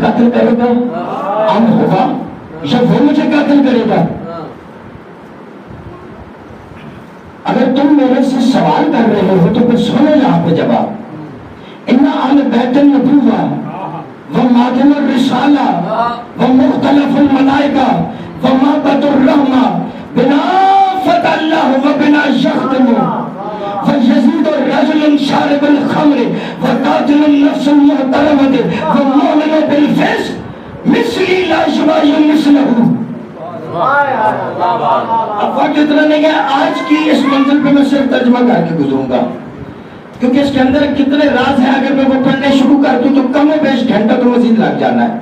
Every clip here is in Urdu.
قتل کرے گا؟ اب ہوگا یا وہ مجھے قتل کرے گا؟ اگر تم میرے سے سوال کر رہے ہو تو پھر سنو یہاں پہ جواب. ان اہل بیت النبوہ ومعدن الرسالہ ومختلف الملائکہ ومحبت الرحمہ بنا فتح اللہ وبنا یختم ویزید الرجل شارب الخمر وقاتل النفس المحترمة ومؤمن بالفسق مثلی لا یباین مثلہ. اب وقت اتنا نہیں ہے، آج کی اس منزل پہ میں صرف ترجمہ کر کے گزروں گا کیونکہ اس کے اندر کتنے راز ہیں. اگر میں وہ پڑھنے شروع کر دوں تو کم و بیش گھنٹہ تو مزید لگ جانا ہے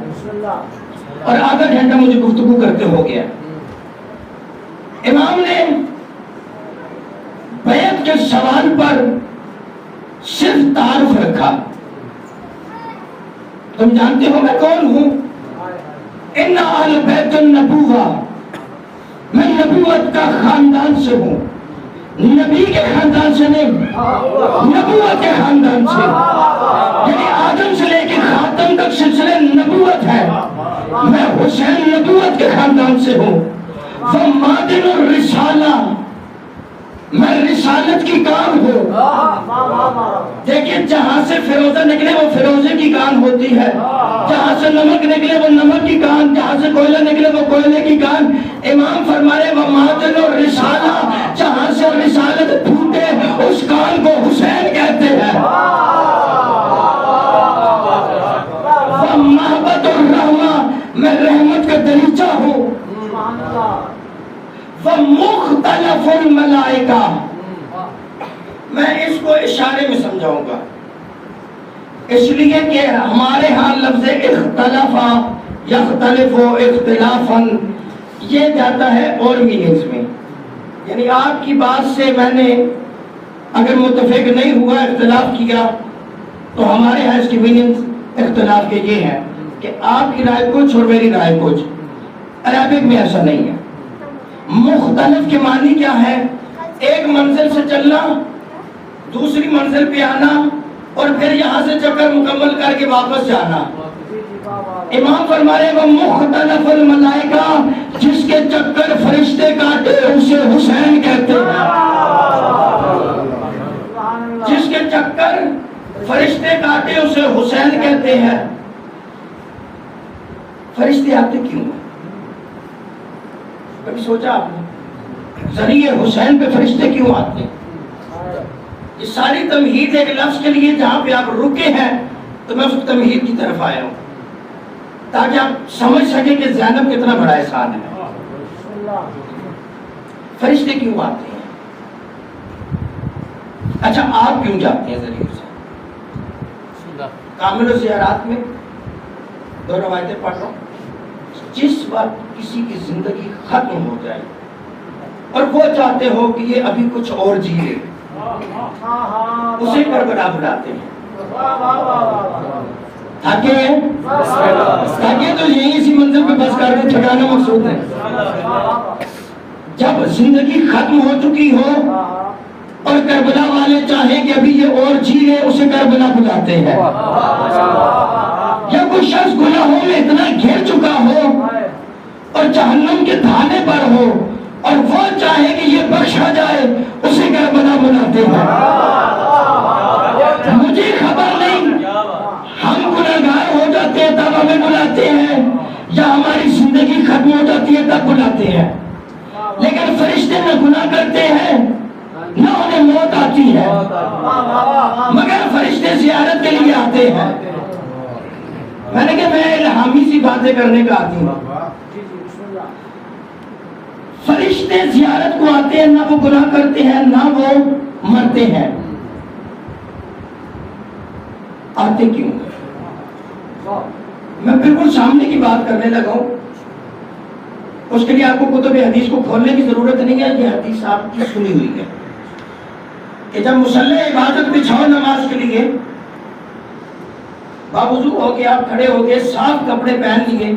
اور آدھا گھنٹہ مجھے گفتگو کرتے ہو گیا. امام نے بیعت کے سوال پر صرف تعارف رکھا. تم جانتے ہو میں کون ہوں؟ ان اہل بیت النبوہ، میں نبوت کا خاندان سے ہوں. نبی کے خاندان سے نہیں، نبوت کے خاندان سے. یعنی آدم سے لے کے خاتم تک سلسلے نبوت ہے. میں حسین نبوت کے خاندان سے ہوں. وہ معدن الرسالہ، میں رسالت کی کان ہوں. دیکھیں جہاں سے فیروزہ نکلے وہ فیروزے کی کان ہوتی ہے، جہاں سے نمک نکلے وہ نمک کی کان، جہاں سے کوئلہ نکلے وہ کوئلے کی کان. امام فرمائے وہ معدن الرسالہ، جہاں سے رسالت پھوٹے اس کان کو حسین کہتے ہیں. وہ محبت الرحمہ، میں رحمت کا دریچہ ہوں. ومختلف الملائکہ، میں اس کو اشارے میں سمجھاؤں گا اس لیے کہ ہمارے ہاں لفظ اختلافا یختلف اختلافا یہ جاتا ہے اور میننگز میں. یعنی آپ کی بات سے میں نے اگر متفق نہیں ہوا، اختلاف کیا، تو ہمارے ہاں اس کی میننگز اختلاف کے یہ ہیں کہ آپ کی رائے کچھ اور میری رائے کچھ. عربک میں ایسا نہیں ہے. مختلف کے معنی کیا ہے؟ ایک منزل سے چلنا، دوسری منزل پہ آنا اور پھر یہاں سے چکر مکمل کر کے واپس جانا. امام فرما رہے وہ مختلف الملائکہ، جس کے چکر فرشتے کاٹے اسے حسین کہتے ہیں. جس کے چکر فرشتے کاٹے اسے حسین کہتے ہیں. فرشتے آتے کیوں ہیں؟ کبھی سوچا آپ نے ذریعے حسین پہ فرشتے کیوں آتے ہیں؟ یہ ساری تمہید ایک لفظ کے لیے جہاں پہ آپ رکے ہیں تو میں اس تمہید کی طرف آیا ہوں تاکہ آپ سمجھ سکیں کہ زینب کتنا بڑا احسان ہے. فرشتے کیوں آتے ہیں؟ اچھا آپ کیوں جاتے ہیں ذریعے سے؟ کامل و زیارات میں دو روایتیں پڑھ رہا ہوں. جس وقت کسی کی زندگی ختم ہو جائے اور وہ چاہتے ہو کہ یہ ابھی کچھ اور جیے، اسے کربلا بلاتے ہیں. تاکہ تو یہیں اسی منزل پہ بس کر کے ٹھکانا مقصود ہے. جب زندگی ختم ہو چکی ہو اور کربلا والے چاہیں کہ ابھی یہ اور جی لے، اسے کربلا بلاتے ہیں. یا کوئی شخص گناہوں میں اتنا گھر چکا ہو اور جہنم کے دھانے پر ہو اور وہ چاہے کہ یہ بخشا جائے، اسے کربلا بلاتے ہیں. مجھے خبر نہیں ہم گناہگار ہو جاتے ہیں تب ہمیں بلاتے ہیں یا ہماری زندگی ختم ہو جاتی ہے تب بلاتے ہیں. لیکن فرشتے نہ گناہ کرتے ہیں نہ انہیں موت آتی ہے، مگر فرشتے زیارت کے لیے آتے ہیں. میں نے کہا میں الہامی سی باتیں کرنے کا آتی ہوں. فرشتے زیارت کو آتے ہیں، نہ وہ گناہ کرتے ہیں نہ وہ مرتے ہیں. آتے کیوں؟ میں بالکل سامنے کی بات کرنے لگا ہوں. اس کے لیے آپ کو کتب حدیث کو کھولنے کی ضرورت نہیں ہے. یہ حدیث آپ کی سنی ہوئی ہے کہ جب مصلی عبادت بچھاؤ نماز کے لیے، باوضو ہو کے آپ کھڑے ہو کے صاف کپڑے پہن لیے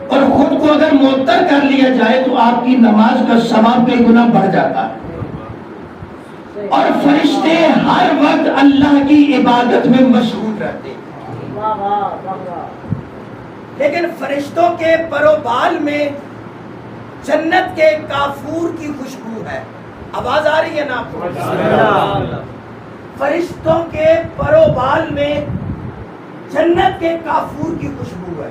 اور خود کو اگر معطر کر لیا جائے تو آپ کی نماز کا ثواب کئی گنا بڑھ جاتا ہے. اور فرشتے ہر وقت اللہ کی عبادت میں مشغول رہتے ہیں. لیکن فرشتوں کے پر و بال میں جنت کے کافور کی خوشبو ہے. آواز آ رہی ہے نا آپ کو؟ فرشتوں کے پر و بال میں جنت کے کافور کی خوشبو ہے.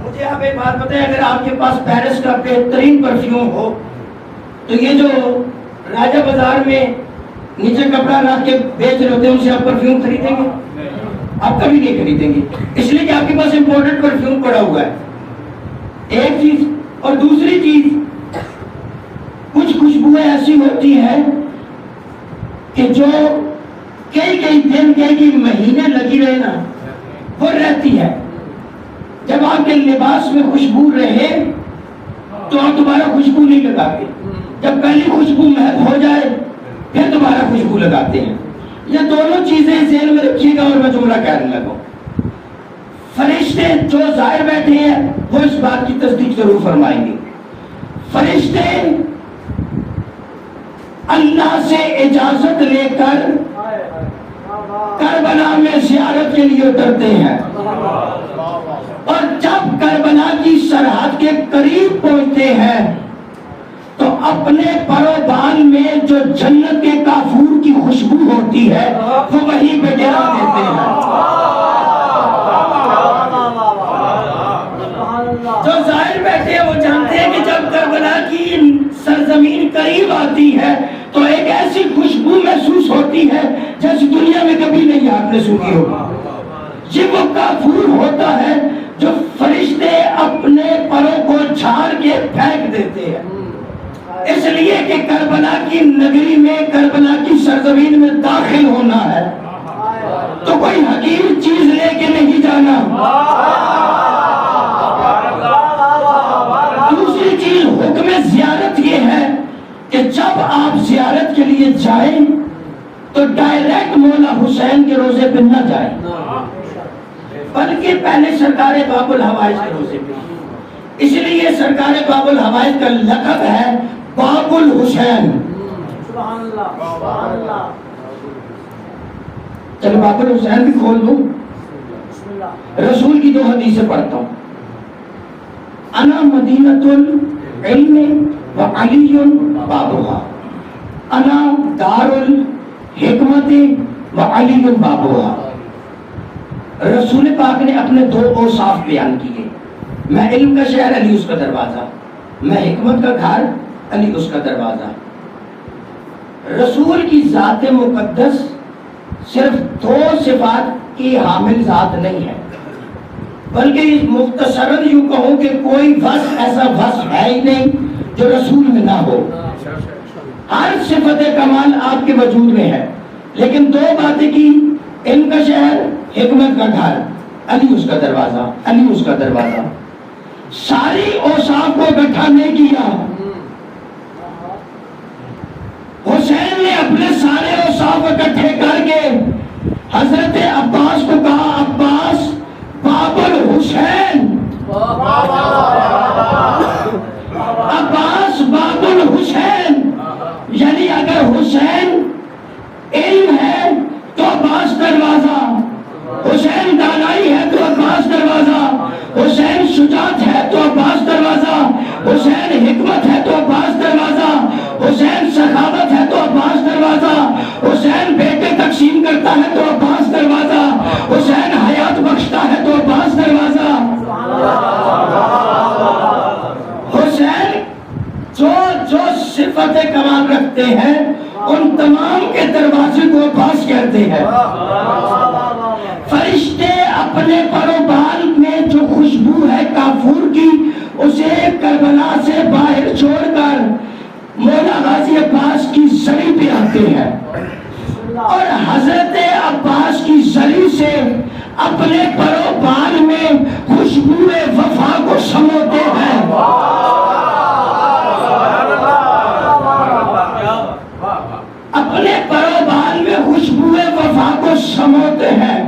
مجھے آپ ایک بات بتائیں، اگر آپ کے پاس پیرس کا بہترین پرفیوم ہو تو یہ جو راجہ بازار میں نیچے کپڑا رکھ کے بیچ رہے ہوتے ہیں ان سے آپ پرفیوم خریدیں گے؟ آپ کبھی نہیں خریدیں گے، اس لیے کہ آپ کے پاس امپورٹڈ پرفیوم پڑا ہوا ہے. ایک چیز. اور دوسری چیز، کچھ خوشبوئیں ایسی ہوتی ہیں کہ جو کئی دن کئی مہینے لگی رہے نا وہ رہتی ہے. جب آپ کے لباس میں خوشبو رہے تو آپ دوبارہ خوشبو نہیں لگاتے. جب پہلی خوشبو محک ہو جائے پھر دوبارہ خوشبو لگاتے ہیں. یہ دونوں چیزیں ذہن میں رکھیے گا اور میں جملہ کہنے لگا. فرشتے جو ظاہر بیٹھے ہیں وہ اس بات کی تصدیق ضرور فرمائیں گے. فرشتے اللہ سے اجازت لے کر کربلا میں زیارت کے لیے اترتے ہیں، اور جب کربلا کی سرحد کے قریب پہنچتے ہیں تو اپنے پر و بال میں جو جنت کے کافور کی خوشبو ہوتی ہے وہ وہیں پہ گرا دیتے ہیں. جو ظاہر بیٹھے ہیں وہ جانتے ہیں کہ جب کربلا کی سرزمین قریب آتی ہے تو ایک ایسی خوشبو محسوس ہوتی ہے جیسی دنیا میں کبھی نہیں آپ نے سنی ہوگی. یہ وہ کافور ہوتا ہے جو فرشتے اپنے پروں کو جھاڑ کے پھینک دیتے ہیں. اس لیے کہ کربلا کی نگری میں، کربلا کی سرزمین میں داخل ہونا ہے تو کوئی حقیر چیز لے کے نہیں جانا. دوسری چیز حکم زیارت یہ ہے کہ جب آپ زیارت کے لیے جائیں تو ڈائریکٹ مولا حسین کے روزے پہ نہ جائیں، بلکہ پہلے سرکار باب الحوائج کے روزے پہ. اس لیے سرکار باب الحوائج کا لقب ہے باب الحسین. چلو باب الحسین بھی کھول دوں. رسول کی 2 حدیثیں پڑھتا ہوں. انا مدینۃ العلم وعلی بابها، انا دار الحکمت وعلی بابها. رسول پاک نے اپنے 2 اوصاف بیان کیے. میں علم کا شہر، علی اس کا دروازہ. میں حکمت کا گھر، علی اس کا دروازہ. رسول کی ذات مقدس صرف 2 صفات کی حامل ذات نہیں ہے، بلکہ مختصراً یوں کہوں کہ کوئی وصف ایسا وصف ہے ہی نہیں جو رسول میں نہ ہو. ہر صفت کمال آپ کے وجود میں ہے، لیکن 2 باتیں کی: علم کا شہر، حکمت کا گھر، علی اس کا دروازہ، علی اس کا دروازہ. ساری اوصاف کو اکٹھا نہیں کیا. حسین نے اپنے سارے اوصاف اکٹھے کر کے حضرت عباس کو کہا، عباس باب الحسین، عباس باب الحسین. یعنی اگر حسین علم ہے تو عباس دروازہ، حسین دانائی ہے تو عباس دروازہ، حسین شجاعت ہے تو عباس دروازہ، حسین حکمت ہے تو عباس دروازہ، حسین سخاوت ہے تو عباس دروازہ، حسین بیٹے تقسیم کرتا ہے تو عباس دروازہ، حسین حیات بخشتا ہے تو عباس دروازہ. حسین جو صفت کمال رکھتے ہیں ان تمام کے دروازے کو عباس کہتے ہیں. فرشتے اپنے پر و بال میں جو خوشبو ہے کافور کی اسے کربلا سے باہر چھوڑ کر مولا غازی عباس کی زری پہ آتے ہیں اور حضرت عباس کی زری سے اپنے پر و بال میں خوشبو وفا کو سموتے ہیں. اپنے پر و بال میں خوشبو وفا کو سموتے ہیں.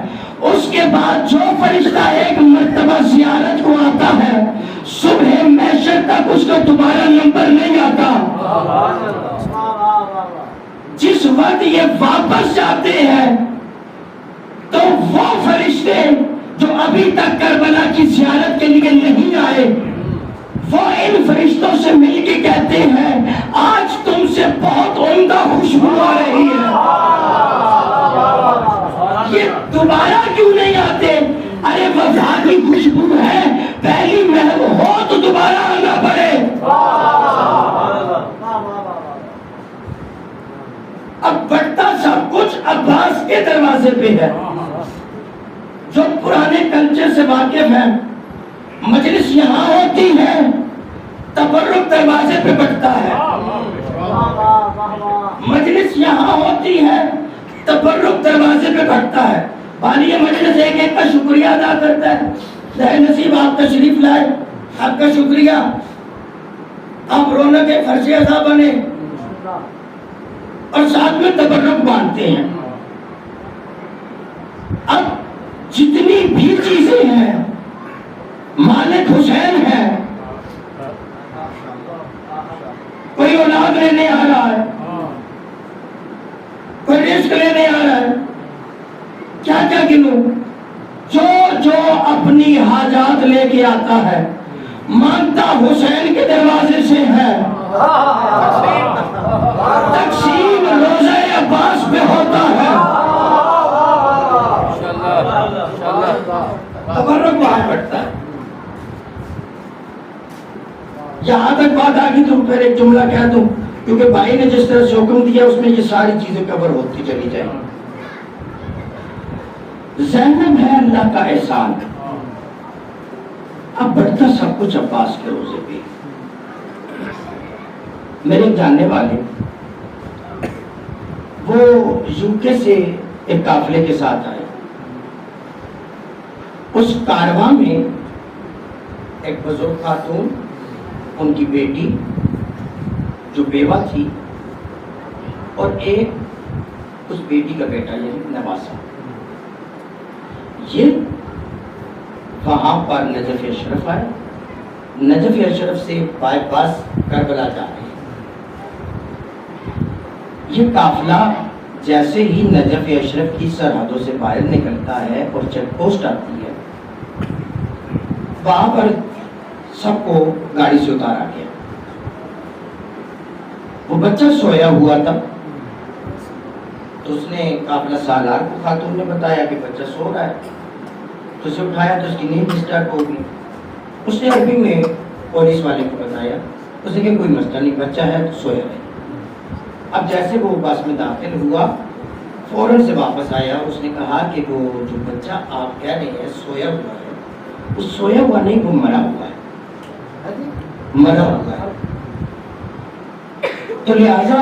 اس کے بعد جو فرشتہ ایک مرتبہ زیارت کو آتا ہے صبح محشر تک اس کا دوبارہ نمبر نہیں آتا. جس وقت یہ واپس جاتے ہیں تو وہ فرشتے جو ابھی تک کربلا کی زیارت کے لیے نہیں آئے، وہ ان فرشتوں سے مل کے کہتے ہیں آج تم سے بہت عمدہ خوشبو آ رہی ہے، یہ دوبارہ کیوں نہیں آتے؟ ارے وفا کی خوشبو ہے، پہلی محو ہو تو دوبارہ آنا پڑے۔ اب بڑھتا سب کچھ عباس کے دروازے پہ ہے۔ جو پرانے کلچر سے واقف ہیں، مجلس یہاں ہوتی ہے، تبرک دروازے پہ بٹتا ہے، مجلس یہاں ہوتی ہے، تبرک دروازے پہ بٹتا ہے۔ بالی مجلس ایک ایک کا شکریہ ادا کرتا ہے، ظاہر نصیب آپ تشریف لائے، آپ کا شکریہ، آپ رونق فرش عزا بنے، اور ساتھ میں تبرک باندھتے ہیں۔ اب جتنی بھی چیزیں ہیں، مالک حسین ہے، کوئی اولاد لینے آ رہا ہے، کوئی رزق لینے آ رہا ہے، کیا کیا گنوں؟ جو اپنی حاجات لے کے آتا ہے مانگتا حسین کے دروازے سے ہے، تقسیم روزہ عباس پہ ہوتا ہے، تبرک وہاں پڑتا ہے۔ یہاں تک بات آ گئی تو پھر ایک جملہ کہہ دوں، کیونکہ بھائی نے جس طرح سے حکم دیا اس میں یہ ساری چیزیں کور ہوتی چلی جائیں۔ زینب ہے اللہ کا احسان، اب بڑھتا سب کچھ عباس کے روزے پہ۔ میرے جاننے والے وہ یوکے سے ایک قافلے کے ساتھ آئے، اس کارواں میں ایک بزرگ خاتون، ان کی بیٹی جو بیوہ تھی، اور ایک اس بیٹی کا بیٹا یعنی نواسا، یہ وہاں پر نجف اشرف آئے۔ نجف اشرف سے بائی پاس کربلا جا رہے ہیں۔ یہ قافلہ جیسے ہی نجف اشرف کی سرحدوں سے باہر نکلتا ہے اور چیک پوسٹ آتی ہے، وہاں پر سب کو گاڑی سے اتارا گیا۔ وہ بچہ سویا ہوا تھا، تو اس نے قافلہ سالار کو خاتون نے بتایا کہ بچہ سو رہا ہے، تو اسے اٹھایا تو اس کی نیند ڈسٹرب ہو گئی۔ اس نے عربی میں پولیس والے کو بتایا، اس نے کہا کوئی مسئلہ نہیں، بچہ ہے تو سویا رہے۔ اب جیسے وہ بس میں داخل ہوا، فوراً سے واپس آیا، اس نے کہا کہ وہ جو بچہ آپ کہہ رہے ہیں سویا ہوا ہے، وہ سویا ہوا نہیں، وہ مرا ہوا ہے، مرا ہوا ہے۔ تو لہٰذا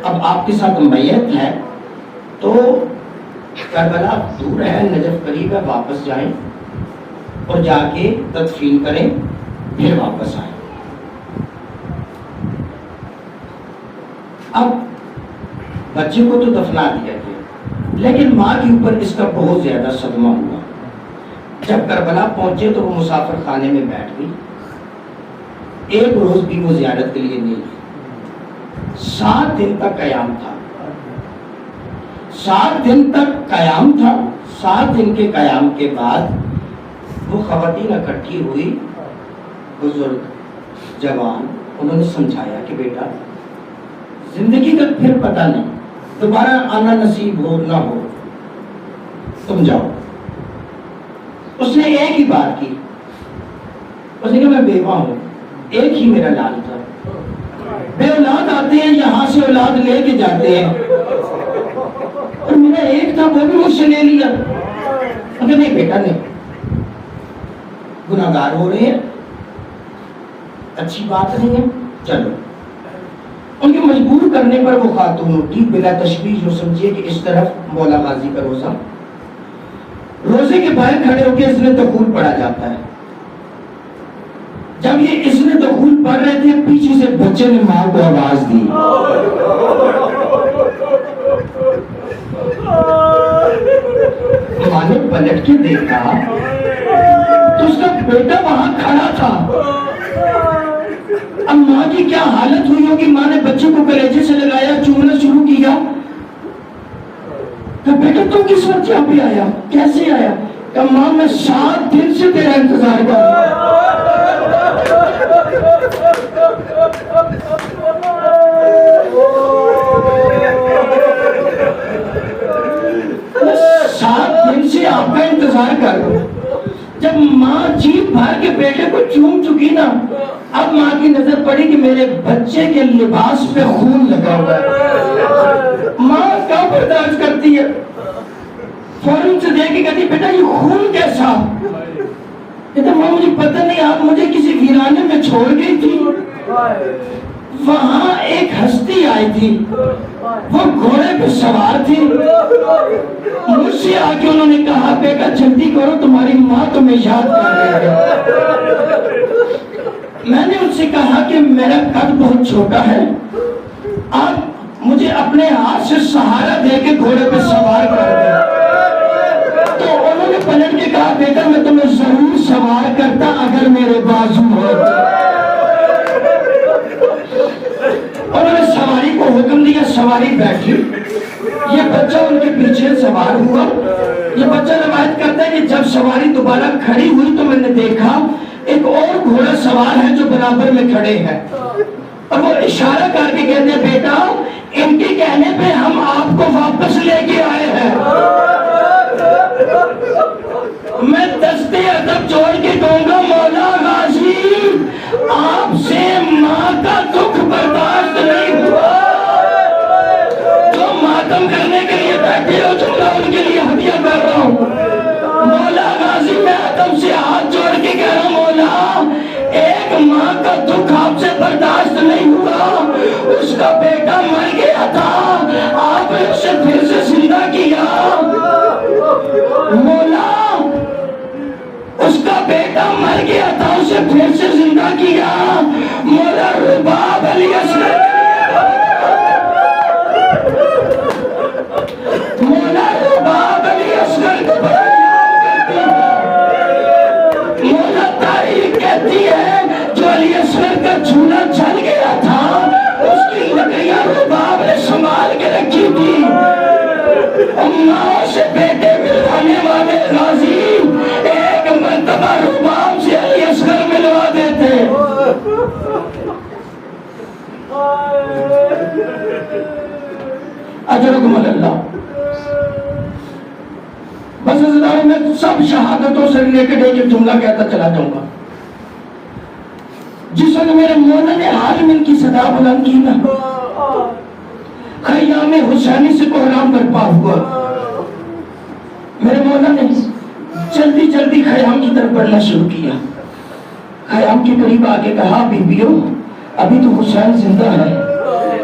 اب آپ کے ساتھ میت ہے تو کربلا دور ہے، نجف قریب ہے، واپس جائیں اور جا کے تدفین کریں، پھر واپس آئیں۔ اب بچے کو تو دفنا دیا گیا، لیکن ماں کے اوپر اس کا بہت زیادہ صدمہ ہوا۔ جب کربلا پہنچے تو وہ مسافر خانے میں بیٹھ گئی، ایک روز بھی وہ زیارت کے لیے نہیں گئی۔ 7 دن تک قیام تھا، 7 دن تک قیام تھا۔ 7 دن کے قیام کے بعد وہ خواتین اکٹھی ہوئی، بزرگ جوان، انہوں نے سمجھایا کہ بیٹا زندگی کا پھر پتہ نہیں، دوبارہ آنا نصیب ہو نہ ہو، تم جاؤ۔ اس نے ایک ہی بات کی، اس نے کہا میں بیوہ ہوں، ایک ہی میرا لال تھا، بے اولاد آتے ہیں یہاں سے اولاد لے کے جاتے ہیں، اور میرا ایک تھا وہ بھی مجھ سے لے لیا۔ مگر نہیں بیٹا نہیں، گناہگار ہو رہے ہیں، اچھی بات نہیں ہے، چلو۔ ان کے مجبور کرنے پر وہ خاتون اٹھی، بلا تشویش، جو سمجھیے کہ اس طرف مولا غازی کا روزہ، روزے کے باہر کھڑے ہو کے اذن دخول پڑھا جاتا ہے۔ جب یہ اذن دخول پڑھ رہے تھے، پیچھے سے بچے نے ماں کو آواز دی، ماں نے پلٹ کے دیکھا تو اس کا بیٹا وہاں کھڑا تھا۔ اب ماں کی کیا حالت ہوئی ہوگی، ماں نے بچے کو کلیجے سے لگایا، چومنا شروع کیا۔ کہ بیٹا تم کس وقت یہاں پہ آیا، کیسے آیا؟ کہ ماں میں 7 دن سے تیرا انتظار کر رہا ہوں، 7 دن سے آپ کا انتظار کر رہا ہوں۔ جب ماں جیت بھر کے بیٹے کو چوم چکی نا، اب ماں کی نظر پڑی کہ میرے بچے کے لباس پہ خون لگا ہوا ہے۔ ماں کیا برداشت کرتی ہے؟ فوراً سے دیکھ کے کہتی بیٹا یہ خون کیسا؟ کہتا ماں مجھے پتہ نہیں، آپ مجھے کسی ویرانے میں چھوڑ گئی تھی، وہاں ایک ہستی آئی تھی، وہ گھوڑے پہ سوار تھی، مجھ سے آ کے انہوں نے کہا بیٹا جلدی کرو تمہاری ماں تمہیں یاد کر رہی ہے۔ میں نے ان سے کہا کہ میرا قد بہت چھوٹا ہے، آپ مجھے اپنے ہاتھ سے سہارا دے کے گھوڑے پہ سوار کر دیں۔ تو انہوں نے پلٹ کے کہا بیٹا میں تمہیں ضرور سوار کرتا اگر میرے بازو ہوتے۔ انہوں نے سواری کو حکم دیا، سواری بیٹھی، یہ بچہ ان کے پیچھے سوار ہوا۔ یہ بچہ روایت کرتا ہے کہ جب سواری دوبارہ کھڑی ہوئی تو میں نے دیکھا ایک اور گھوڑا سوار ہے جو برابر میں کھڑے ہیں، اور وہ اشارہ کر کے کہتے ہیں بیٹا ان کے کہنے پہ ہم آپ کو واپس لے کے آئے ہیں۔ میں دستے ادب جوڑ کے کہوں گا مولا غازی آپ سے ماں کا دکھ برداشت نہیں ہوا، جو ماتم کرنے کے لیے بیٹھے ہو جملہ ان کے لیے ہدیہ کر رہا ہوں۔ مولا غازی میں ادب سے ہاتھ جوڑ کے کہہ رہا ہوں مولا ایک ماں کا دکھ آپ سے برداشت نہیں ہوا، اس کا بیٹا مر گیا تھا آپ نے اسے پھر سے زندہ کیا۔ مولا اس کا بیٹا مر گیا تھا اسے پھر سے زندہ کیا۔ مولا رباب علی اصغر مولا رباب علی اصغر کو بڑا یاد کرتی ہے۔ مولا تاریخ کہتی ہے جو علی اصغر کا جھولا جل گیا تھا اس کی لکڑیاں رباب نے سنبھال کے رکھی تھی۔ ماں سے بیٹے ملوانے والے غازی ایک مرتبہ رباب سے علی اصغر ملوا دیتے۔ اجرکم اللہ۔ بس میں سب شہادتوں سے ریلیٹڈ ایک جملہ کہتا چلا جاؤں گا۔ جس وقت میرے مولا نے عالم کی صدا بلند کی نا، خیام حسینی سے کوہرام برپا ہوا، میرے مولا نے جلدی جلدی خیام کی طرف بڑھنا شروع کیا۔ خیام کے قریب آگے کہا بیبیوں ابھی تو حسین زندہ ہے۔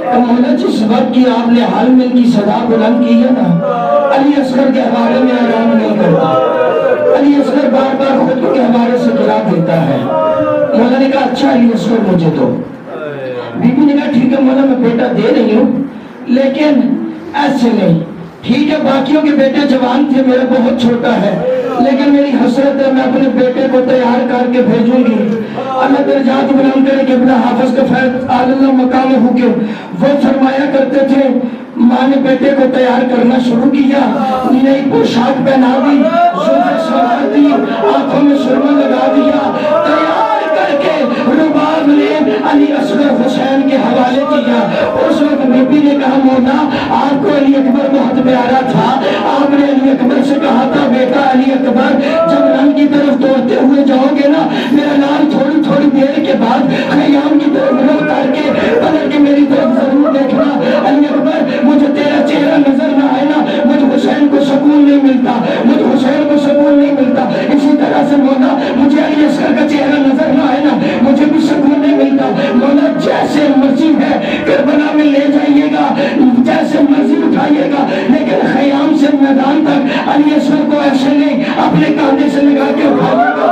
تو مولا جس وقت کی آپ نے عالم کی صدا بلند کی ہے نا، علی اصغر کے حوالے میں اعلان نہیں کرتا، علی اصغر بار بار خود کے حوالے سے گرا دیتا ہے۔ مولا نے کہا اچھا علی اصغر مجھے دو۔ بی بی نے کہا ٹھیک ہے مولا میں بیٹا دے رہی ہوں لیکن ایسے نہیں، ٹھیک ہے باقیوں کے بیٹے جوان تھے میرا بہت چھوٹا ہے لیکن میری حسرت ہے میں اپنے بیٹے کو تیار کر کے بھیجوں گی۔ اللہ درجات بلند کرے کہ ابن حافظ کا فیض اللہ مقام ہو کے وہ فرمایا کرتے تھے ماں نے بیٹے کو تیار کرنا شروع کیا، نئی پوشاک پہنا دی، زلفیں سنوار دی، آنکھوں میں سرما لگا دیا، تیار کر کے رباب نے علی اصغر حسین کے حوالے کیا۔ اس وقت بی بی نے کہا مولا آپ کو علی اکبر بہت پیارا تھا، آپ نے علی اکبر سے کہا تھا بیٹا علی اکبر جب رن کی طرف دوڑتے ہوئے جاؤ گے نا میرا نام تھوڑی تھوڑی دیر کے بعد خیام کی طرف رخ کر کے پلٹ کے میری طرف ضرور دیکھنا۔ علی اکبر مجھے تیرا چہرہ نظر نہ آئے نا مجھے حسین کو سکون نہیں ملتا، مجھے حسین کو سکون نہیں ملتا۔ اسی طرح سے مولا مجھے علی اصغر کا چہرہ نظر نہ آئے نا مجھے بھی سکون نہیں ملتا۔ مولا جیسے مرضی ہے کربلا میں لے جائیے گا، جیسے مرضی اٹھائیے گا، لیکن خیام سے میدان تک علی اصغر کو ایسے نہیں اپنے کاندھے سے لگا کے اٹھائیے گا۔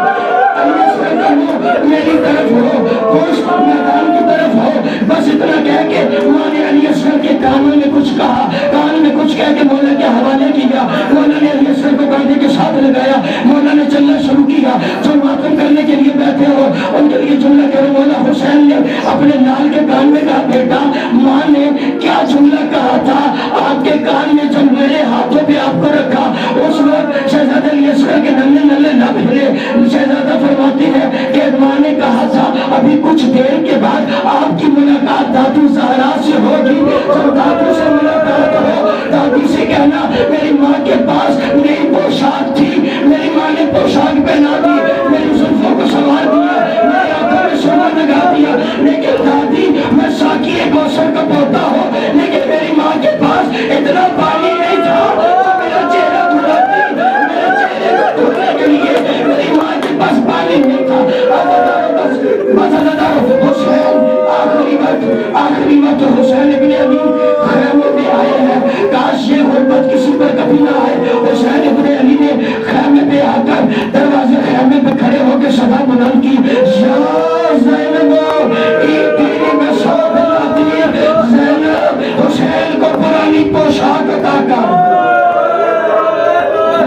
علی اصغر کا منہ میری طرف ہو، گوشت میدان کی طرف ہو، بس اتنا کہہ کے ماں نے علی اصغر کے کانوں میں کچھ کہا، کان میں کچھ کہہ کے مولا کے حوالے کیا۔ مولا نے علی اصغر کو کاندھے کے ساتھ لگایا، مولا نے چلنا شروع کیا۔ جو ماتم کرنے کے لیے بیٹھے ہو ان کے لیے جملہ کرو۔ مولا حسین نے اپنے لال کے کان میں کہا بیٹا ماں نے کیا جملہ کہا تھا آپ کے کان میں جب میرے ہاتھوں پہ آپ کو رکھا اس وقت شہزادہ علی اصغر کے ننے سے ہوگی جب دادی سے ملاقات ہو دادی سے کہنا میری ماں کے پاس نئی پوشاک تھی میری ماں نے پوشاک پہنا دی میری زلفوں کو سنوار دیا میری آنکھوں میں سرما لگا دیا لیکن دادی میں ساقی کوثر کا پوتا ہوں لیکن میری ماں کے پاس اتنا پانی نہیں تھا تو میرا چہرہ دھلاتی میرے چہرے کو دھونے کے لیے میری ماں کے پاس پانی نہیں تھا حسین آخری وقت حسین ابن علی خیمے پہ آئے ہیں کاش یہ غربت کسی پر کبھی نہ آئے حسین ابن علی نے خیمے پہ آ کر دروازے خیمے پہ کھڑے ہو کے صدا بلند کی یا زینب تیری میں سو بلاتی زینب حسین کو پرانی پوشاک عطا کر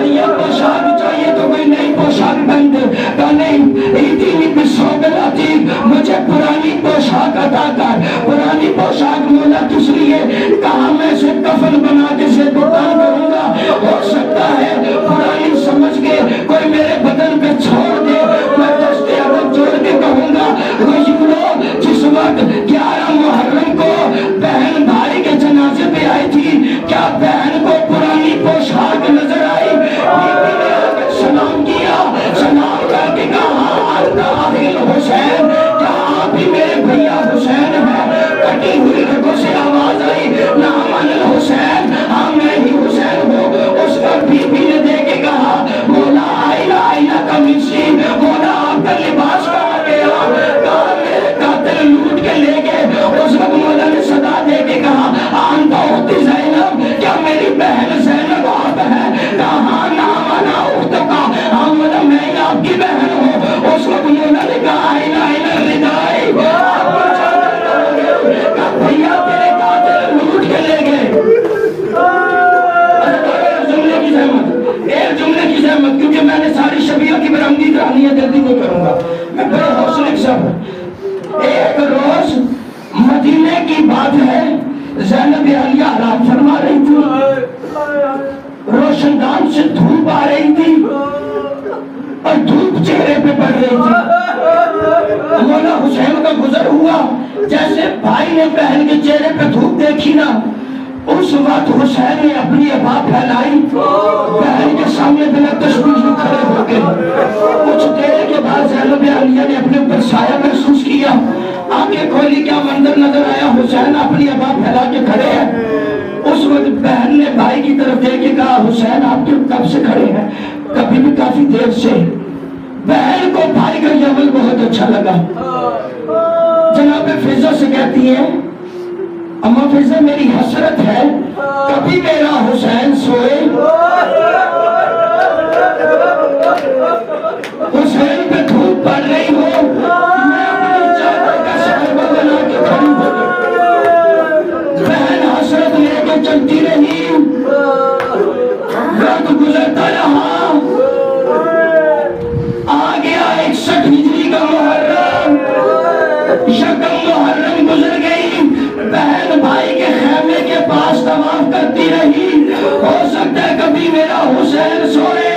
یہ پوشاک چاہیے تو کوئی نئی پوشاک پہن دے کہ نہیں تیری میں سو بلاتی مجھے پرانی پوشاک عطا کر پرانی پوشاک مولا کس لیے کہاں میں سے کفن بنا کے سے قربان کروں گا ہو سکتا ہے پرانی سمجھ کے کوئی میرے بدن پہ چھوڑ دے میں دستے عدد جوڑ کے کہوں گا غیورو جس وقت 11 محرم کو بہن بھائی کے جنازے پہ آئی تھی کیا بہن کو پرانی پوشاک نظر آئی بیوی نے آ کر سلام کیا سلام کر کے کہا حسین کیا آپ ہی میرے بھیا حسین ہے کٹی ہوئی رگوں سے آواز آئی نام الحسین ہاں میں ہی حسین ہوں اس وقت بیوی نے دے کے کہا مولا آئینہ کمیسی مولا آپ کا لباس کہاں گیا کہا میرے قاتل لوٹ کے لے گئے اس وقت مولا نے صدا دے کے کہا آنتا اختی زینب کیا میری بہن زینب آپ ہے کہا نام انا اخت کا ہاں مولا میں ہی آپ کی بہن ہوں اس وقت مولا نے کہا آئینہ ردائی آپ کو چادر کرو گے کہا بھیا تیرے قاتل لوٹ کے لے گئے ایک جملے کی زحمت کیونکہ میں نے ساری شبیہ کی برآمدی کرانی ہے جلدی نہیں کروں گا میں بڑے حوصلے کے ساتھ ایک روز مدینے کی بات ہے زینب عالیہ آرام فرما رہی تھی روشن دان سے دھوپ آ رہی تھی اور دھوپ چہرے پہ پڑ رہی تھی مولا حسین کا گزر ہوا جیسے بھائی نے بہن کے چہرے پہ دھوپ دیکھی نا اس وقت حسین نے اپنی ابا پھیلائی بہن کے سامنے بنا تشویش میں کھڑے ہو گئے کچھ دیر کے بعد زینب عالیہ نے اپنے اوپر سایہ محسوس کیا آنکھیں کھولی کیا منظر نظر آیا حسین اپنی ابا پھیلا کے کھڑے ہیں اس وقت بہن نے بھائی کی طرف دیکھ کے کہا حسین آپ کب سے کھڑے ہیں کبھی بھی کافی دیر سے بہن کو بھائی کا یہ عمل بہت اچھا لگا جناب فضا سے کہتی ہیں اما فضا میری حسرت ہے کبھی میرا حسین سوئے حسین پہ دھوپ پڑ رہی ہو میں اپنی چادر کا صحابہ بنا کے کھڑی ہو بہن حسرت لے کے چلتی رہی وقت گزرتا رہا آ گیا 61 ہجری کا محرم یکم محرم گزر گئی بہن بھائی کے خیمے کے پاس طواف کرتی رہی ہو سکتا ہے کبھی میرا حسین سوئے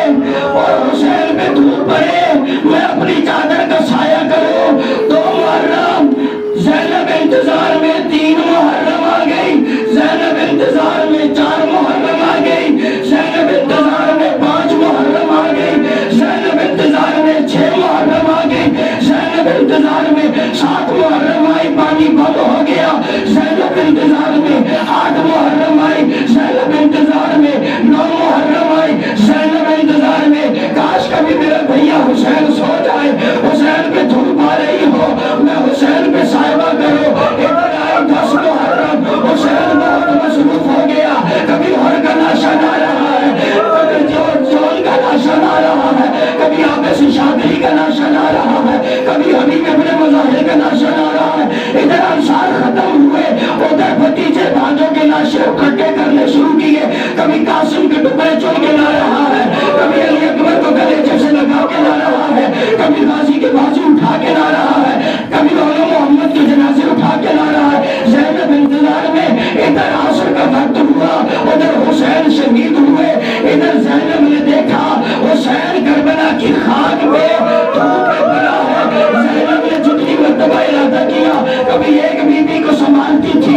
اور حسین پہ دھوپ پڑے میں اپنی چادر کا سایہ کروں 2 محرم زینب انتظار میں 3 محرم آ گئی زینب انتظار میں 4 محرم آ گئی زینب انتظار میں 5 محرم آ گئی زینب انتظار میں 6 محرم آ گئی زینب انتظار میں 7 محرم آئی پانی بند ہو گیا زینب انتظار میں 8 محرم آئی زینب انتظار میں 9 محرم آئی زینب انتظار میں کاش کبھی میرا بھیا حسین سو جائے حسین پہ دھوپ آ رہی ہو میں حسین پہ صاحبہ کرو ادھر آئی 10 محرم حسین بہت مصروف ہو گیا کبھی ہر کا ناشا نہ رہا ہے کبھی جون کا ناشا نہ رہا ہے کبھی آپس شادری کا ناشا نہ رہا ہے کبھی حبیب اپنے مظاہر کا ناشا نہ رہا ہے ادھر انصار ختم ہوئے ادھر بھتیجے بھانجوں کے ناشے اکٹھے کرنے شروع کیے کبھی قاسم کے ٹکڑے چن کے لا رہا ہے کبھی علی اکبر کو گلے جیسے لگا کے لا رہا ہے کبھی غازی کے بازو اٹھا کے لا رہا ہے کبھی مولا محمد کے جنازے اٹھا کے لا رہا ہے زینب انتظار میں ادھر عصر کا وقت ہوا ادھر حسین شہید ہوئے ادھر زینب نے دیکھا حسین کربلا کی خاک پہ دھوپ پہ پڑا ہے زینب نے جتنی مرتبہ ارادہ کیا کبھی ایک بیوی کو سنبھالتی تھی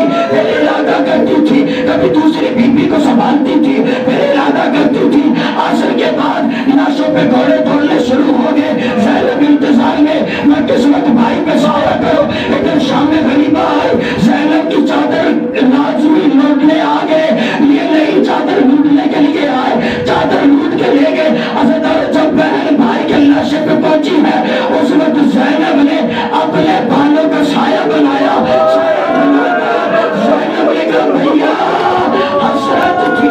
ڈالتی تھی، پھر ارادہ کرتی تھی۔ عصر کے بعد لاشوں پہ گھوڑے دوڑنے شروع ہو گئے۔ زینب انتظار میں کس وقت بھائی پہ سایہ کرو۔ ادھر شام غریبہ آئی، زینب کی چادر لازمی لوٹنے آ گئے۔ یہ نہیں چادر لوٹنے کے لیے آئے، چادر لوٹ کے لے گئے۔ حضرت جب بہن بھائی کے لاشے پہ پہنچی ہے، اس وقت زینب نے اپنے بالوں کا سایہ بنایا، زینب نے کہا بھیا حسرت تھی،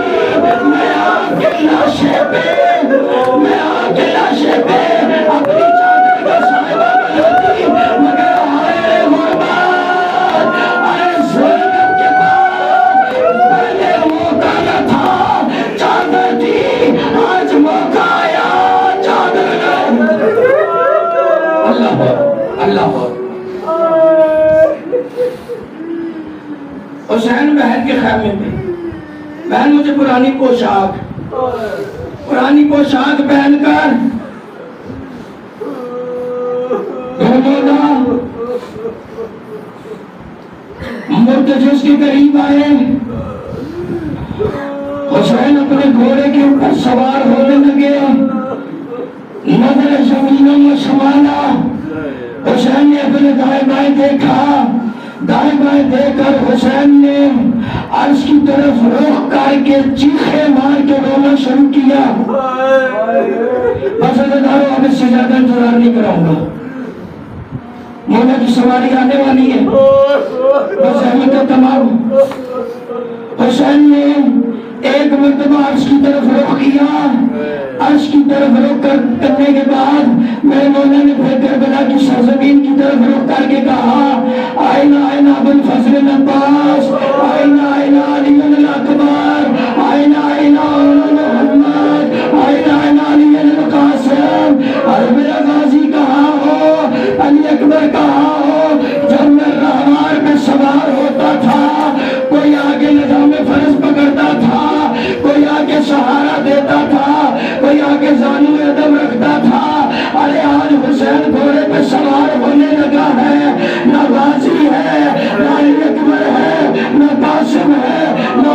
میں آپ کے لاشے پہ اپنی چادر کا سایہ بناتی، مگر آئے غربت، آئے زینب کے پاس پہلے موقع نہ تھا، چادر تھی، آج موقع آیا، چادر نہیں۔ اللہ حسین بہن کے خیمے میں، بہن مجھے پرانی پوشاک پہن کر مرتجس کے قریب آئے۔ حسین اپنے گھوڑے کے اوپر سوار ہونے لگے، نظر زمینوں میں سمانا۔ حسین نے اپنے دائیں بائیں دیکھا، دائیں بائیں دیکھ کر حسین نے عرش کی طرف رخ کر کے چیخے مار کے رونا شروع کیا۔ بس عزیزانو اب اس سے زیادہ انتظار نہیں کراؤں گا، مولا کی سواری آنے والی ہے، بس احمد تمام۔ حسین نے ایک مرتبہ عرش کی طرف رخ کیا، عرش کی طرف رخ کرنے کے بعد میرے مولا نے پھر کربلا کی سرزمین کی طرف رخ کر کے کہا آئینہ آئینہ ابوالفضل العباس، آئینہ آئینہ علی الاکبر، آئینہ آئینہ محمد، آئینہ آئینہ علی القاسم، اور میرا غازی کہاں ہو، علی اکبر کہاں ہو۔ جب میں راہوار پہ سوار ہوتا تھا، کوئی آگے نظام فرض پکڑتا تھا، کوئی آگے سہارا دیتا تھا، کوئی آگے زانو ادب رکھتا تھا۔ ارے آج حسین گھوڑے پہ سوار ہونے لگا ہے، نہ غازی ہے، نہ علی اکبر ہے، نہ قاسم ہے، نہ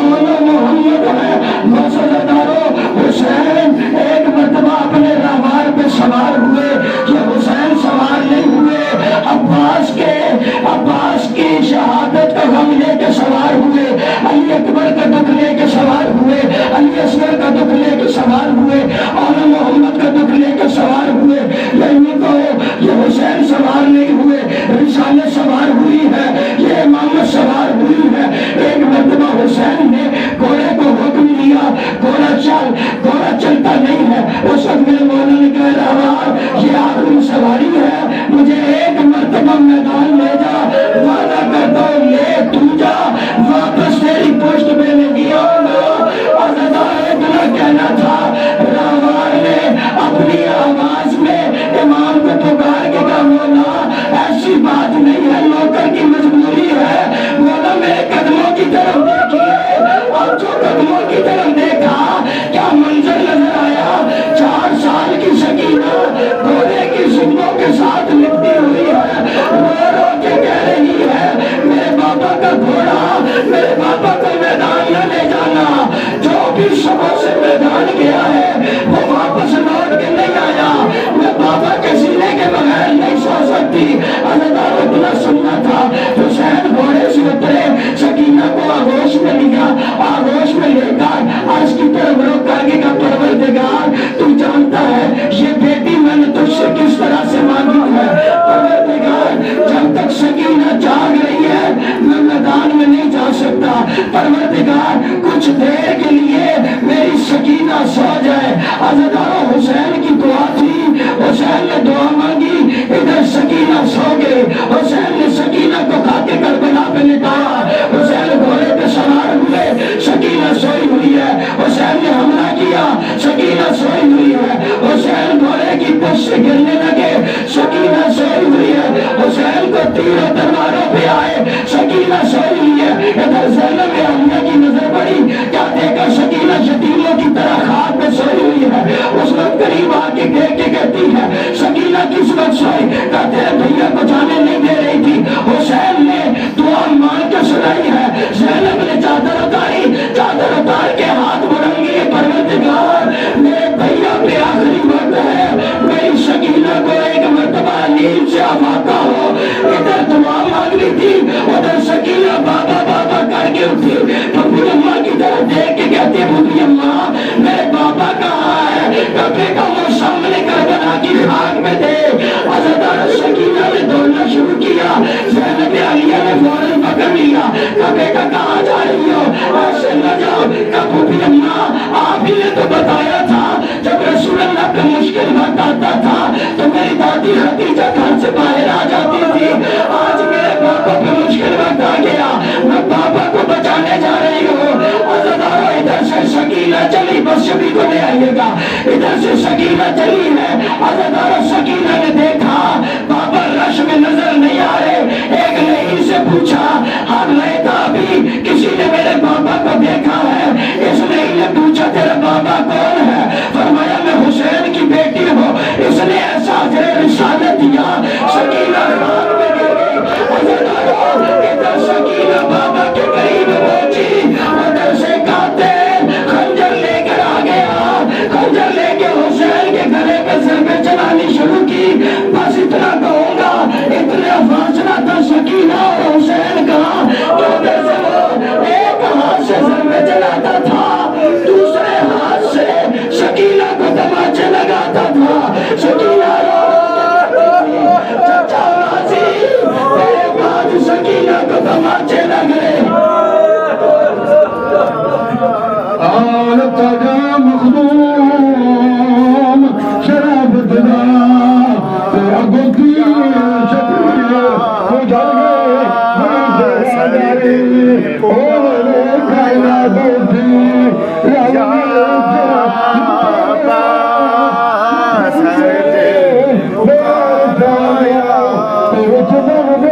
محمد ہے۔ مسجدارو حسین ایک مرتبہ اپنے راہوار پہ سوار ہوئے، یہ حسین سوار نہیں ہوئے، عباس کی شہادت کا غم لے کے سوار ہوئے، علی اکبر کا دکھ لے کے سوار ہوئے، علی اصغر کا دکھ لے کے سوار ہوئے، اور محمد کا دکھ لے کے سوار ہوئے۔ یہی کہو یہ حسین سوار نہیں ہوئے، رسالت سوار ہوئی ہے، یہ امامت سوار ہوئی ہے۔ ایک مرتبہ حسین نے گھوڑے کو حکم دیا گھوڑا چل، گھوڑا چلتا نہیں ہے۔ اس وقت میرے مولا نے کہا راہوار یہ آخری سواری ہے، مجھے ایک مرتبہ میدان لے جا، وعدہ کرتا ہوں لے تو جا، واپس تیری پشت پہ نہیں آؤں گا۔ عزیزان اتنا کہنا تھا، راہوار نے اپنی آواز میں امام کو پکار کے کہا مولا ایسی بات نہیں ہے، نوکر کی مجبوری ہے، مولا میرے قدموں کی طرف دیکھیے۔ اور جو قدموں کی طرف دیکھا کیا منظر نظر آیا، 4 سال کی سکینہ گھوڑے کی سنگوں کے ساتھ لپٹی ہوئی ہے، رو رو کے کہہ رہی ہے میرے بابا کا گھوڑا، میرے بابا کو میدان نہ لے جانا، جو بھی شبوں سے میدان گیا ہے وہ واپس لوٹ کے نہیں آیا، میں بابا کے سینے کے بغیر نہیں سو سکتی۔ عزیزان اتنا سننا تھا، حسین گھوڑے سے اترے، سکینہ کو آغوش میں لیا، آغوش میں لے کر عرش کی طرف رخ کر کے کہا پروردگار تو جانتا ہے یہ بیٹی میں نے تجھ سے کس طرح سے مانگی ہے، پروردگار جب تک سکینہ جاگ رہی ہے میں میدان میں نہیں جا سکتا، پروردگار کچھ دیر کے لیے میری سکینہ سو جائے۔ رہی ہوتی تو بوڑھی اماں کی طرف دیکھ کے کہتی ہے بوڑھی اماں میرے بابا کہاں ہے؟ کبھی کا وہ سامنے کربلا کی خاک میں تھے۔ حضرت سکینہ نے دوڑنا شروع کیا، زینب عالیہ نے فوراً پکڑ لیا، کبھی کا کہاں جا رہی ہو؟ ایسے نہ جاؤ۔ کب بوڑھی اماں آپ ہی نے تو بتایا تھا جب رسول اللہ پہ مشکل وقت آتا تھا تو میری دادی خدیجہ گھر سے باہر آ جاتی تھی۔ آج میرے بابا پہ مشکل وقت آ گیا، میں بابا کو بچانے جا رہی ہوں۔ عزادارو ادھر سے سکینہ چلی، بس شبی کو لے آئیے گا۔ ادھر سے سکینہ چلی ہے، عزادارو سکینہ نے دیکھا بابا رش میں نظر نہیں آ رہے۔ ایک نہیں سے پوچھا ہم نہیں تھا ابھی کسی نے میرے بابا کو دیکھا ہے؟ اس نہیں نے پوچھا تیرا بابا کون ہے؟ فرمایا میں حسین کی بیٹی ہوں۔ اس نے ایسا رسالت دیا، سکینہ خان میں گر گئی۔ عزادارو ادھر سکینہ بابا کے قریب پہنچی، ادھر سے قاتل خنجر لے کر آ گیا، خنجر لے کے حسین کے گلے پہ ضربیں چلانی شروع کی۔ بس اتنا کہوں گا اتنا فاصلہ تھا سکینہ اور حسین کا، تو ادھر سے وہ ایک ہاتھ سے ضربیں چلاتا تھا، دوسرے ہاتھ سے سکینہ کو تماچے لگاتا تھا۔ سکینہ چچا غازی میرے بعد سکینہ کو تماچے لگ رہے۔ آلتا جا مخدوم شراب دلا تیرا گلتی شکریہ ہو جائے سردی اوہ کائنا گلتی یا بابا سردی بیٹھایا تیرے چمن میں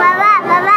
Baba, Baba,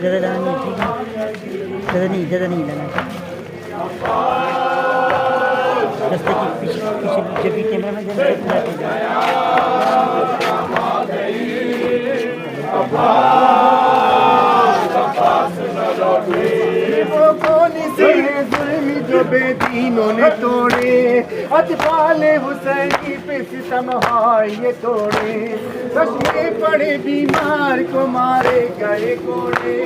زیادہ لانا نہیں، ٹھیک ہے؟ زیادہ نہیں لانا. رستے کی پیچھے جب بھی کیمرہ میں وہ کون سے ہیں ظلم جو بے دینوں نے توڑے، اطفال حسینی پہ ستم یہ توڑے، چشمے پڑے بیمار کو مارے گئے کوڑے،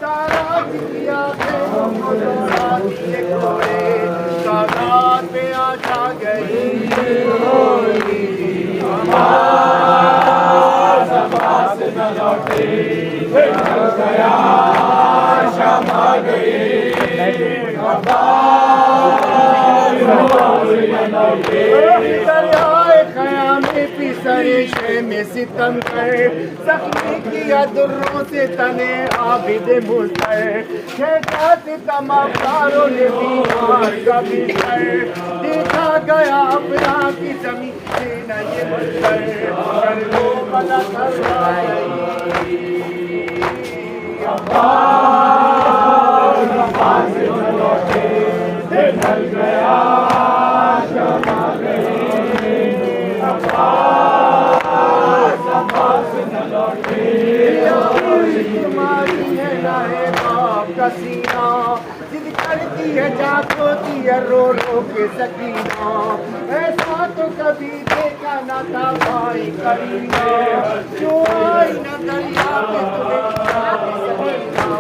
تاراج کیا خیموں کو دوڑا دیے کوڑے، سادات پہ آ جا گئی زبان سے نہ لوٹے، نکل گیا شام آ گئی، دریائے خیام پیسرے شے میں ستم کر، زخمی کیا دروں سے تنے عابد مستر، کھینچا ستم افکاروں نے بیمار کا بستر، دیکھا گیا اپنا کی زمین سے نہ یہ منظر، کر لو بلا کر آئی زبان سے نہ لوٹے، ڈھل گیا شام آ گئی، زبان سے نہ لوٹے، تمہاری ہے نائے باپ کا سینہ، ضد کرتی ہے جاگتی ہے رو رو کے سکینہ، ایسا تو کبھی دیکھا نہ تھا بھائی کریمہ، جو آئی نہ دریا میں تمہیں جاتی سکینہ،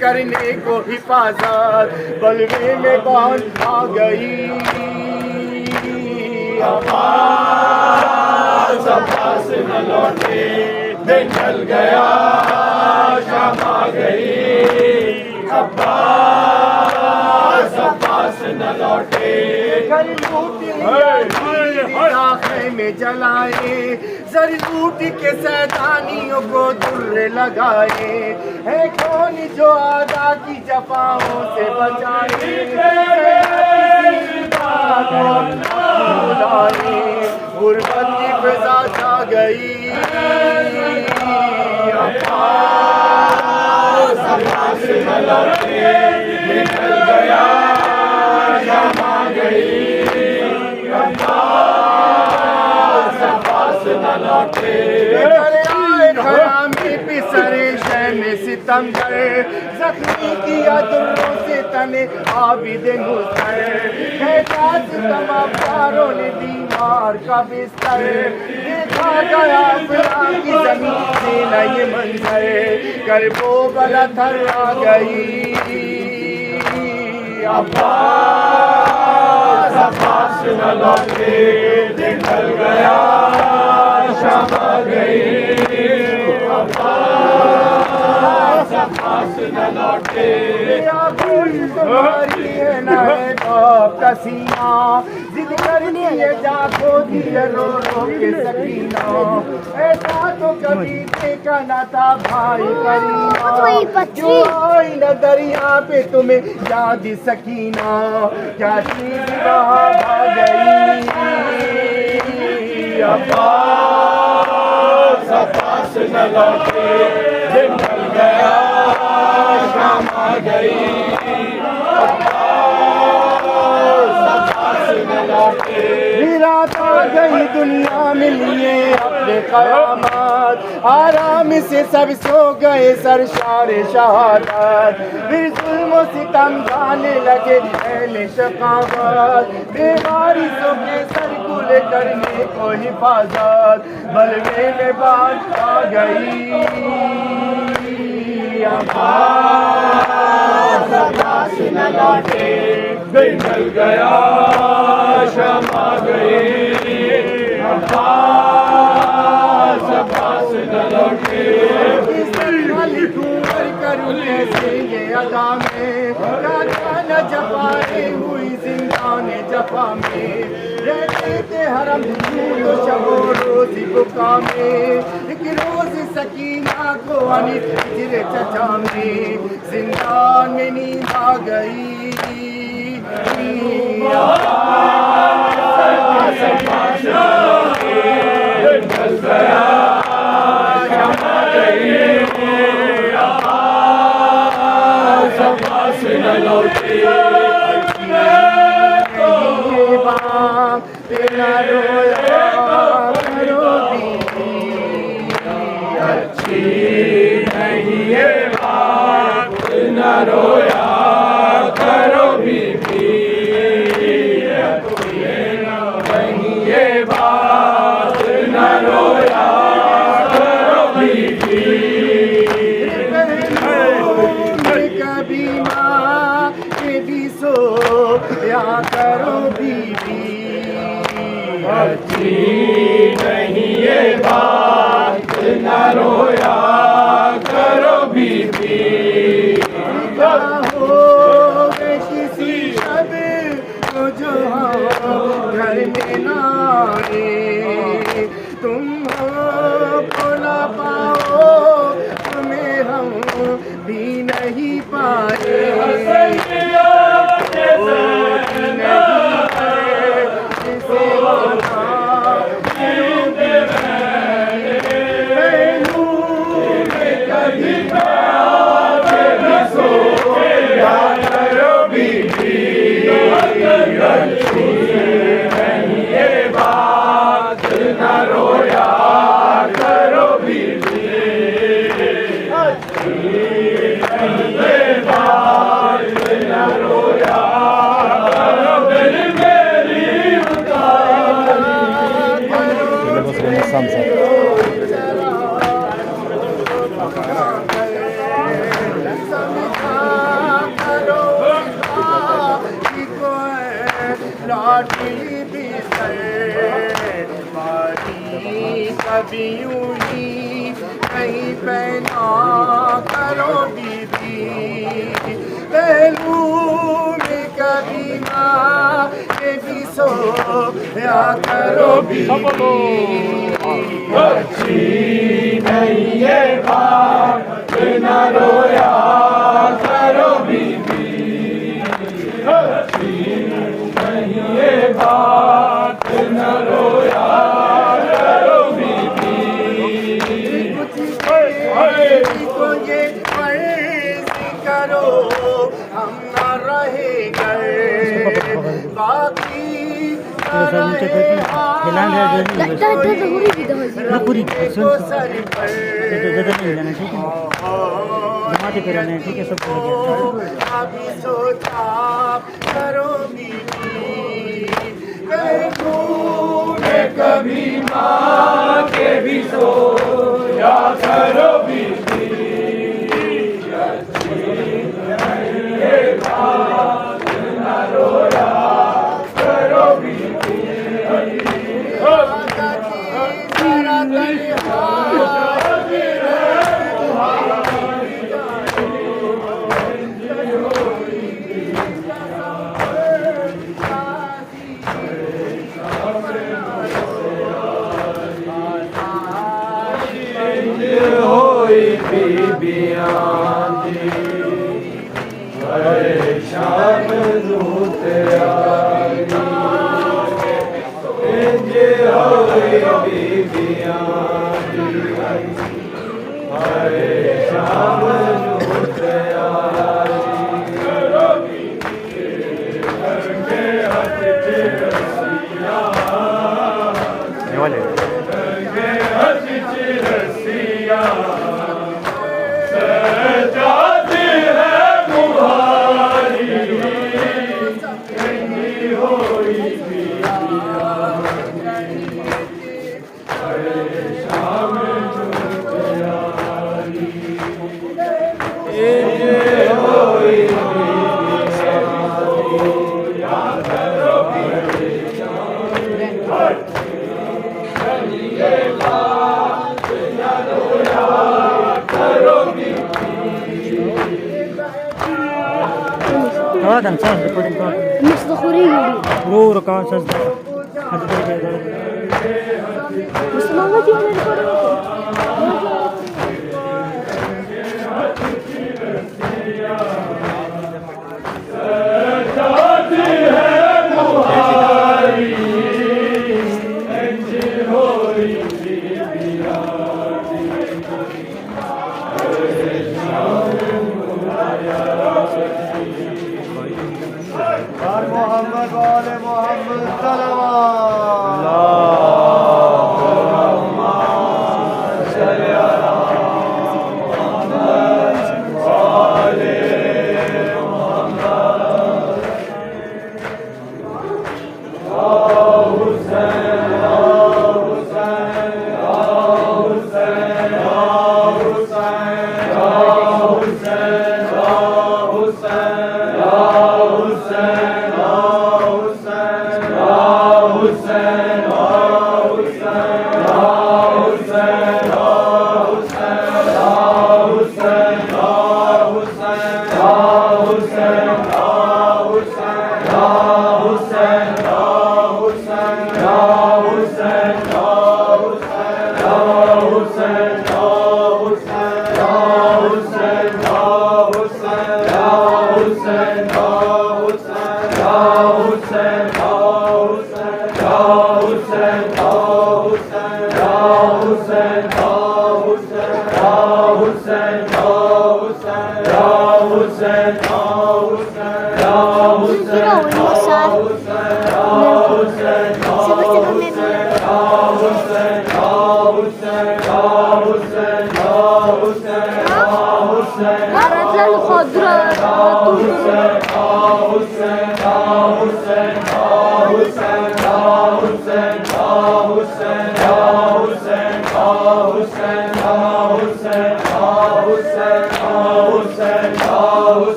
کرنے کو حفاظت بلوے میں باندھ آ گئی، زبان سے نہ لوٹے، دن ڈھل گیا شام آ گئی، زبان سے نہ لوٹے، گھر لوٹ لیا خیمے جلائے، زر لوٹ کے سیدانیوں کو در لگائے، ہے کون جو آدھا کی جفاؤں سے بچائے، غربت کی فضا چھا گئی، زبان سے نہ لوٹے، نکل گیا شام آ گئی، زبان سے نہ لوٹے، دریائے خرامی پسرے شے میں ستم کرے، زخمی کیا دروں سے تنے عابد مستر، کھینچا ستم افکاروں نے بیمار کا بستر، دیکھا گیا اپنا کی زمین سے نہ یہ منظر، کرب و بلا تھر آ گئی، زبان سے نہ لوٹے، نکل گیا شام آ گئی، زبان سے نہ لوٹے، تمہاری ہے نائے باپ کا سینہ، ضد کرنی ہے جاگو دیے رو رو کے سکینہ، ایسا تو کبھی دیکھا نہ تھا بھائی کریمہ، جو آئی نہ دریا پہ تمہیں یاد سکینہ، کیا چیز وہاں آ گئی، زبان سے نہ لوٹے، دن ڈھل گیا شام آ گئی، زبان سے نہ لوٹے، رات آ گئی دنیا میں لیے اپنے قیامات، آرام سے سب سو گئے سرشار شہادت، پھر ظلم و ستم گانے لگے اہل شقاوت، بے وارثوں کے سر کل کرنے کو حفاظت، بلوے میں بات آ گئی، زبان سے نہ لوٹے، دن ڈھل گیا شام آ گئی، ادا میں کیا جفائیں ہوئی زندان جفا میں رہتے تھے حرم تو شب و روزی بکا میں ایک روز سکینہ کو آنی ہجر چچا میں زندان میں نیند آ گئی تیرا رویا کرو بیوی اچھی نہیں یہ بات نہ رویا کرو بیوی اچھی نہیں یہ بات نہ رویا کرو بیوی کبھی ماں کے بھی سو یا کرو بیوی اچھی نہیں یہ بات نہ رویا کرو بیوی ہو کسی شب کو جو گھر میں نہ آئے تم ہو بولا پاؤ تمہیں ہم بھی نہیں پائے کبھی یوں ہی کہیں پہنا کرو بیوی پہلو میں کبھی ماں کے بھی سو یا کرو بیوی اچھی نہیں یہ بات نہ رویا کرو بیوی اچھی نہیں یہ بات نہ رویا کو یہ فرض کرو ہم نہ رہے گئے باقی سر پر ابھی سوچا کرو بیوی کبھی ماں کے بھی سو یا کرو بیوی اچھی نہیں یہ بات نہ رویا کرو بیوی ذرا پریشان دم سجدة قدم قاعد مش ضخورية رو ركعة سجدة حتى ترجع مش موجودة ولا الكورة محمد وآل محمد صلوات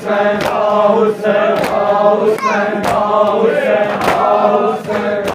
Hussein,